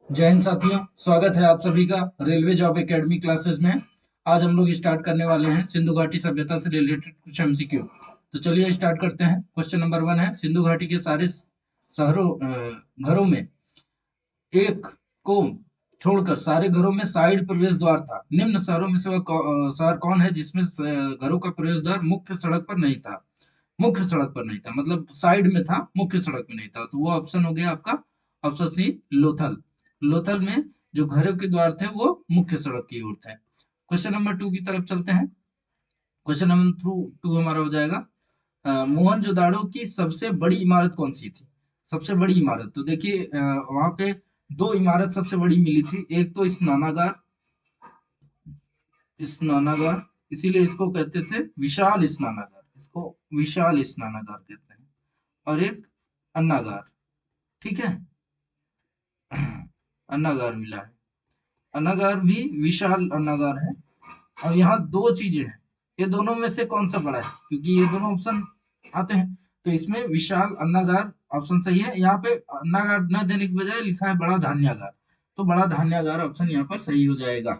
जय हिंद साथियों, स्वागत है आप सभी का रेलवे जॉब एकेडमी क्लासेस में। आज हम लोग स्टार्ट करने वाले हैं सिंधु घाटी सभ्यता से रिलेटेड कुछ एमसीक्यू। तो चलिए स्टार्ट करते हैं। क्वेश्चन नंबर 1 है, सिंधु घाटी के सारे घरों में एक को छोड़कर सारे घरों में साइड प्रवेश द्वार था। निम्न शहरों में से वह शहर कौन है जिसमें घरों का प्रवेश द्वार मुख्य सड़क पर नहीं था? मुख्य सड़क पर नहीं था मतलब साइड में था, मुख्य सड़क में नहीं था। तो वो ऑप्शन हो गया आपका ऑप्शन सी, लोथल। लोथल में जो घरों के द्वार थे वो मुख्य सड़क की ओर थे। क्वेश्चन नंबर 2 की तरफ चलते हैं। क्वेश्चन नंबर टू हमारा हो जाएगा, मोहनजोदाड़ो की सबसे बड़ी इमारत कौन सी थी? सबसे बड़ी इमारत तो देखिए, वहां पे दो इमारत सबसे बड़ी मिली थी। एक तो स्नानागार, स्नानागार, इसीलिए इसको कहते थे विशाल स्नानागार, इसको विशाल स्नानागार कहते हैं। और एक अन्नागार, ठीक है। अन्नागार मिला है, अन्नागार भी विशाल अन्नागार है। और यहाँ दो चीजें हैं, ये दोनों में से कौन सा बड़ा है? क्योंकि ये दोनों ऑप्शन आते हैं, तो इसमें विशाल अन्नागार ऑप्शन सही है। यहाँ पे अन्नागार न देने की बजाय लिखा है बड़ा धान्यागार, तो बड़ा धान्यागार ऑप्शन यहाँ पर सही हो जाएगा,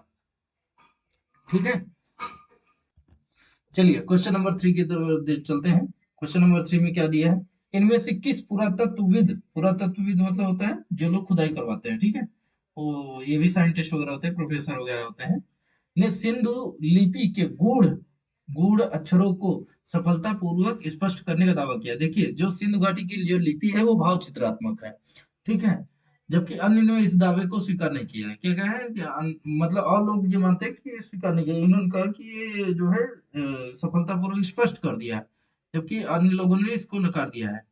ठीक है। चलिए क्वेश्चन नंबर 3 की तरफ चलते हैं। क्वेश्चन नंबर 3 में क्या दिया है, इनमें से किस पुरातत्वविद, पुरातत्वविद मतलब होता है जो लोग खुदाई करवाते हैं, ठीक है, वो ये भी साइंटिस्ट वगैरह होते हैं, प्रोफेसर वगैरह होते हैं, ने सिंधु लिपि के गूढ़ गूढ़ अक्षरों को सफलतापूर्वक स्पष्ट करने का दावा किया। देखिए, जो सिंधु घाटी की जो लिपि है वो भाव चित्रात्मक है, ठीक है। जबकि अन्य ने इस दावे को स्वीकार नहीं किया है। क्या कहा है कि मतलब और लोग ये मानते हैं कि ये स्वीकार नहीं किया, इन्होंने कहा कि ये जो है सफलतापूर्वक स्पष्ट कर दिया है, जबकि अन्य लोगों ने इसको नकार दिया है।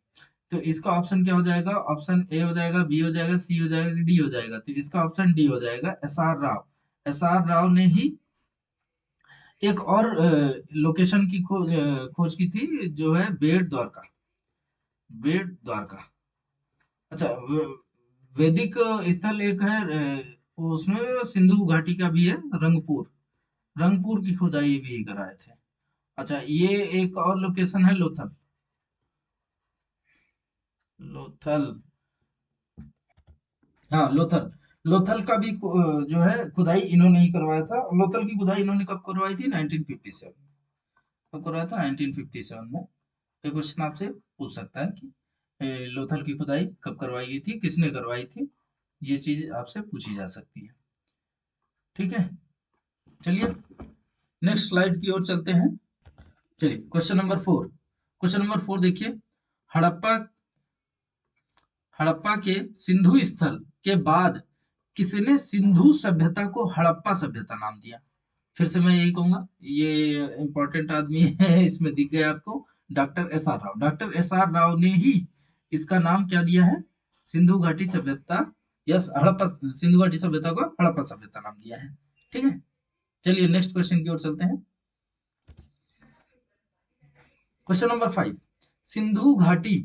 तो इसका ऑप्शन क्या हो जाएगा? ऑप्शन ए हो जाएगा, बी हो जाएगा, सी हो जाएगा, डी हो जाएगा। तो इसका ऑप्शन डी हो जाएगा, S R Rao. S R Rao ने ही एक और लोकेशन की खोज की थी, जो है बेट द्वारका। बेट द्वारका, अच्छा। वैदिक स्थल एक है, उसमें सिंधु घाटी का भी है, रंगपुर। रंगपुर की खुदाई भी कराए थे। अच्छा, ये एक और लोकेशन है, लोथल। लोथल, हाँ लोथल। लोथल का भी जो है खुदाई इन्होंने ही करवाया था। लोथल की खुदाई इन्होंने कब करवाई थी? 1957। कब करवाया था? 1957 में। ये क्वेश्चन आपसे पूछ सकता है कि लोथल की खुदाई कब करवाई गई थी, किसने करवाई थी, ये चीज आपसे पूछी जा सकती है, ठीक है। चलिए नेक्स्ट स्लाइड की ओर चलते हैं। चलिए क्वेश्चन नंबर 4। क्वेश्चन नंबर 4 देखिए, हड़प्पा हड़प्पा के सिंधु स्थल के बाद किसने सिंधु सभ्यता को हड़प्पा सभ्यता नाम दिया? फिर से मैं यही कहूंगा, ये इंपॉर्टेंट आदमी है, इसमें दिख गया आपको, doctor S R Rao. Doctor S R Rao ने ही इसका नाम क्या दिया है? सिंधु घाटी सभ्यता, यस, हड़प्पा, सिंधु घाटी सभ्यता को हड़प्पा सभ्यता नाम दिया है, ठीक है। चलिए नेक्स्ट क्वेश्चन की ओर चलते हैं। क्वेश्चन नंबर 5, सिंधु घाटी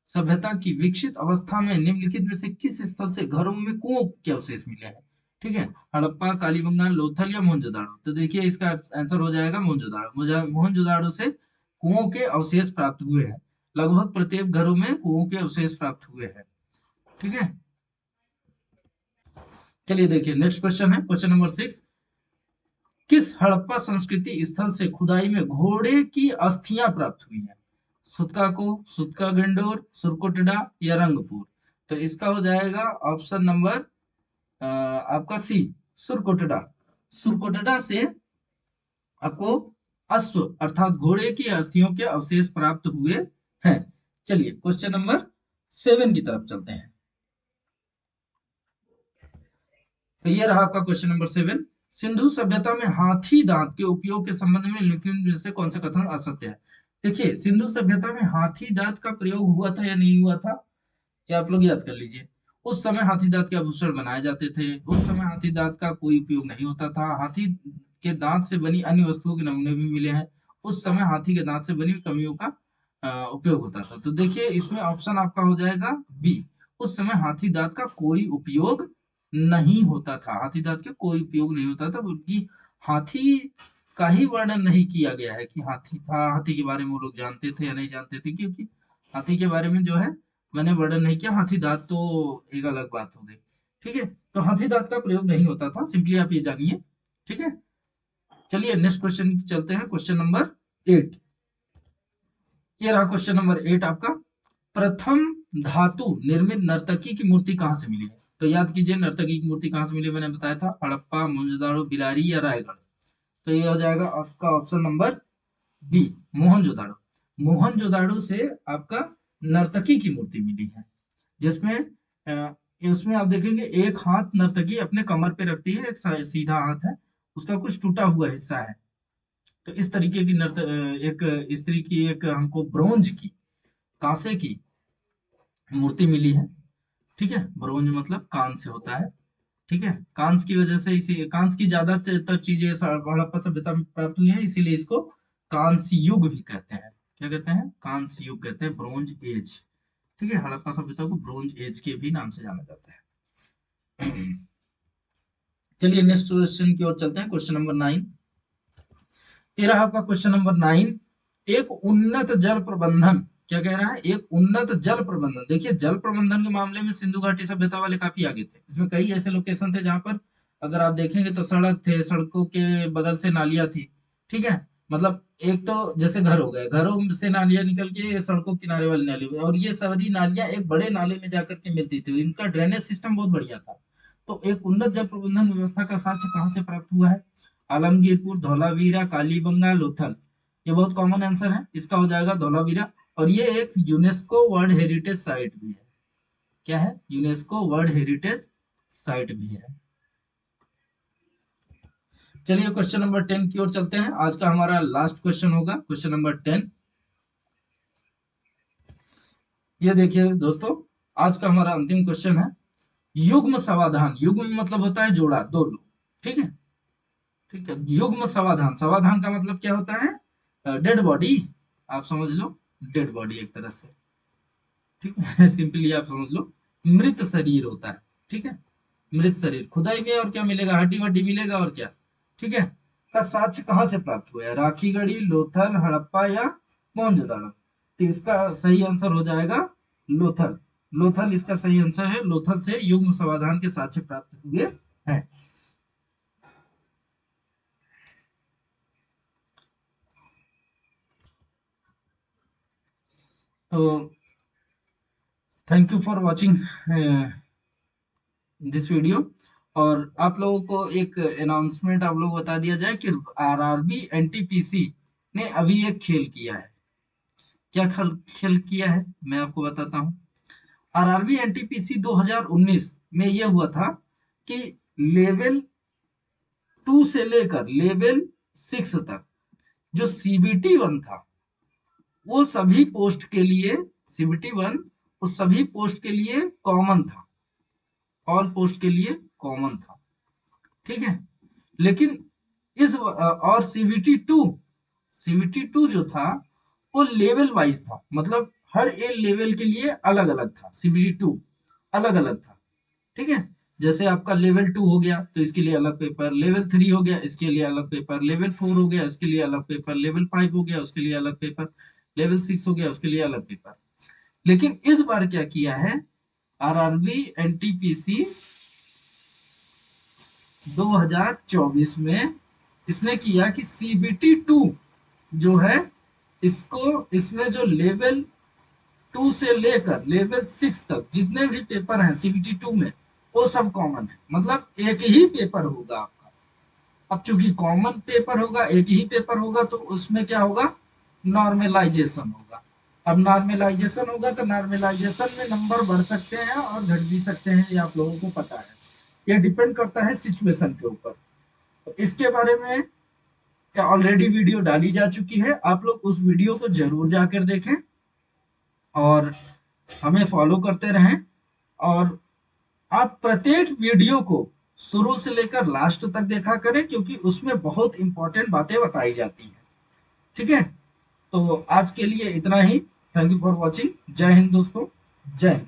सभ्यता की विकसित अवस्था में निम्नलिखित में से किस स्थल से घरों में कुओं के अवशेष मिले हैं? ठीक है, हड़प्पा, कालीबंगा, लोथल या मोहनजोदाड़ो। तो देखिए इसका आंसर हो जाएगा मोहनजोदाड़ो। मोहनजोदाड़ो से कुओं के अवशेष प्राप्त हुए हैं। लगभग प्रत्येक घरों में कुओं के अवशेष प्राप्त हुए हैं, ठीक है। चलिए देखिए नेक्स्ट क्वेश्चन है, क्वेश्चन नंबर 6, किस हड़प्पा संस्कृति स्थल से खुदाई में घोड़े की अस्थियां प्राप्त हुई हैं? सुतका को, सुतका गंडोर, सुरकोटडा या रंगपुर। तो इसका हो जाएगा ऑप्शन नंबर आपका सी, सुरकोटडा। सुरकोटडा से आपको अश्व अर्थात घोड़े की अस्थियों के अवशेष प्राप्त हुए हैं। चलिए क्वेश्चन नंबर 7 की तरफ चलते हैं। तो ये रहा आपका क्वेश्चन नंबर 7। सिंधु सभ्यता में हाथी दांत के उपयोग के संबंध में निम्नलिखित में से कौन सा कथन असत्य है? देखिए, सिंधु सभ्यता में हाथी दांत का प्रयोग हुआ था या नहीं हुआ था, ये आप लोग याद कर लीजिए। उस समय हाथी दांत के आभूषण बनाए जाते थे, उस समय हाथी दांत का कोई उपयोग नहीं होता था। हाथी के दांत से बनी अन्य वस्तुओं के नमूने भी मिले हैं। उस समय हाथी के दांत से बनी कमियों का उपयोग होता था। तो देखिए इसमें ऑप्शन आपका हो जाएगा बी, उस समय हाथी दांत का कोई उपयोग नहीं होता था। हाथी दांत का कोई उपयोग नहीं होता था, बल्कि हाथी का ही वर्णन नहीं किया गया है कि हाथी था, हाथी के बारे में वो लोग जानते थे या नहीं जानते थे, क्योंकि हाथी के बारे में जो है मैंने वर्णन नहीं किया। हाथी दांत तो एक अलग बात हो गई। ठीक है, तो हाथी दांत का प्रयोग नहीं होता था, सिंपली आप ये जानिए। ठीक है, चलिए नेक्स्ट क्वेश्चन चलते हैं, क्वेश्चन नंबर 8। ये रहा क्वेश्चन नंबर 8 आपका। प्रथम धातु निर्मित नर्तकी की मूर्ति कहाँ से मिली है? तो याद कीजिए, नर्तकी की मूर्ति कहाँ से मिली, मैंने बताया था हड़प्पा, मोहनजोदाड़ो, बिलारी या रायगढ़। तो ये हो जाएगा आपका option number B, Mohenjo-daro. Mohenjo-daro से आपका नर्तकी की मूर्ति मिली है, जिसमें उसमें आप देखेंगे एक हाथ नर्तकी अपने कमर पे रखती है, एक सीधा हाथ है, उसका कुछ टूटा हुआ हिस्सा है। तो इस तरीके की एक स्त्री की एक हमको ब्रोंज की, कांसे की मूर्ति मिली है। ठीक है, ब्रोंज मतलब कांस्य होता है। ठीक है, कांस की वजह से, इसी कांस की ज्यादातर चीजें हड़प्पा सभ्यता में प्राप्त हुई है, इसीलिए इसको कांस्य युग भी कहते हैं। क्या कहते हैं? कांस्य युग कहते हैं, ब्रोंज एज। ठीक है, हड़प्पा सभ्यता को ब्रोंज एज के भी नाम से जाना जाता है। चलिए नेक्स्ट क्वेश्चन की ओर चलते हैं, क्वेश्चन नंबर 9। ये रहा आपका क्वेश्चन नंबर 9। एक उन्नत जल प्रबंधन, क्या कह रहा है? एक उन्नत जल प्रबंधन। देखिए, जल प्रबंधन के मामले में सिंधु घाटी सभ्यता वाले काफी आगे थे। इसमें कई ऐसे लोकेशन थे जहां पर अगर आप देखेंगे तो सड़क थे, सड़कों के बगल से नालियां थी। ठीक है, मतलब एक तो जैसे घर हो गए, घरों से नालियां निकल के सड़कों किनारे वाली नाली, और ये सारी नालियां एक बड़े नाले में जाकर के मिलती थी। इनका ड्रेनेज सिस्टम बहुत बढ़िया था। तो एक उन्नत जल प्रबंधन व्यवस्था का साक्ष्य कहाँ से प्राप्त हुआ है? आलमगीरपुर, धौलावीरा, कालीबंगा, लोथल। ये बहुत कॉमन आंसर है, इसका हो जाएगा धौलावीरा। और ये एक यूनेस्को वर्ल्ड हेरिटेज साइट भी है। क्या है? यूनेस्को वर्ल्ड हेरिटेज साइट भी है। चलिए क्वेश्चन नंबर 10 की ओर चलते हैं, आज का हमारा लास्ट क्वेश्चन होगा, क्वेश्चन नंबर 10। ये देखिए दोस्तों, आज का हमारा अंतिम क्वेश्चन है। युग्म समाधान, युग्म मतलब होता है जोड़ा, दो लोग। ठीक है, ठीक है, युग्म समाधान, समाधान का मतलब क्या होता है? डेड बॉडी, आप समझ लो, डेड बॉडी एक तरह से। ठीक है, सिंपली आप समझ लो, मृत शरीर होता है। ठीक है, मृत शरीर, खुदाई में और क्या मिलेगा? हड्डी वड्डी मिलेगा और क्या। ठीक है, का साक्ष्य कहाँ से प्राप्त हुआ है? राखीगढ़ी, लोथल, हड़प्पा या मोहनजोदाड़ो? तो इसका सही आंसर हो जाएगा लोथल। लोथल इसका सही आंसर है, लोथल से युग्म समाधान के साक्ष्य प्राप्त हुए हैं। तो thank you for watching this video. और आप लोगों को एक अनाउंसमेंट आप लोग बता दिया जाए कि आरआरबी एनटीपीसी ने अभी एक खेल किया है। क्या खेल खेल किया है, मैं आपको बताता हूँ। आरआरबी एनटीपीसी 2019 में यह हुआ था कि लेवल 2 से लेकर लेवल 6 तक जो सीबीटी 1 था, वो सभी पोस्ट के लिए, सीबीटी 1 उस सभी पोस्ट के लिए कॉमन था, ऑल पोस्ट के लिए कॉमन था। ठीक है, लेकिन इस और सीबीटी टू जो था वो लेवल वाइज था, मतलब हर एक लेवल के लिए अलग अलग था। सीबीटी टू अलग अलग था। ठीक है, जैसे आपका लेवल 2 हो गया तो इसके लिए अलग पेपर, लेवल 3 हो गया इसके लिए अलग पेपर, लेवल 4 हो गया उसके लिए अलग पेपर, लेवल 5 हो गया उसके लिए अलग पेपर, लेवल 6 हो गया उसके लिए अलग पेपर। लेकिन इस बार क्या किया है आरआरबी एनटीपीसी 2024 में, इसने किया कि सीबीटी 2 जो है, इसको, इसमें जो लेवल 2 से लेकर लेवल 6 तक जितने भी पेपर हैं सीबीटी 2 में, वो सब कॉमन है, मतलब एक ही पेपर होगा आपका। अब चूंकि कॉमन पेपर होगा, एक ही पेपर होगा, तो उसमें क्या होगा? नॉर्मलाइजेशन होगा। अब नॉर्मलाइजेशन होगा तो नॉर्मलाइजेशन में नंबर बढ़ सकते हैं और घट भी सकते हैं, ये आप लोगों को पता है। यह डिपेंड करता है सिचुएशन के ऊपर। तो इसके बारे में ऑलरेडी वीडियो डाली जा चुकी है, आप लोग उस वीडियो को जरूर जाकर देखें और हमें फॉलो करते रहें। और आप प्रत्येक वीडियो को शुरू से लेकर लास्ट तक देखा करें, क्योंकि उसमें बहुत इंपॉर्टेंट बातें बताई जाती हैं। ठीक है, तो आज के लिए इतना ही। Thank you for watching. जय हिंद दोस्तों, जय हिंद।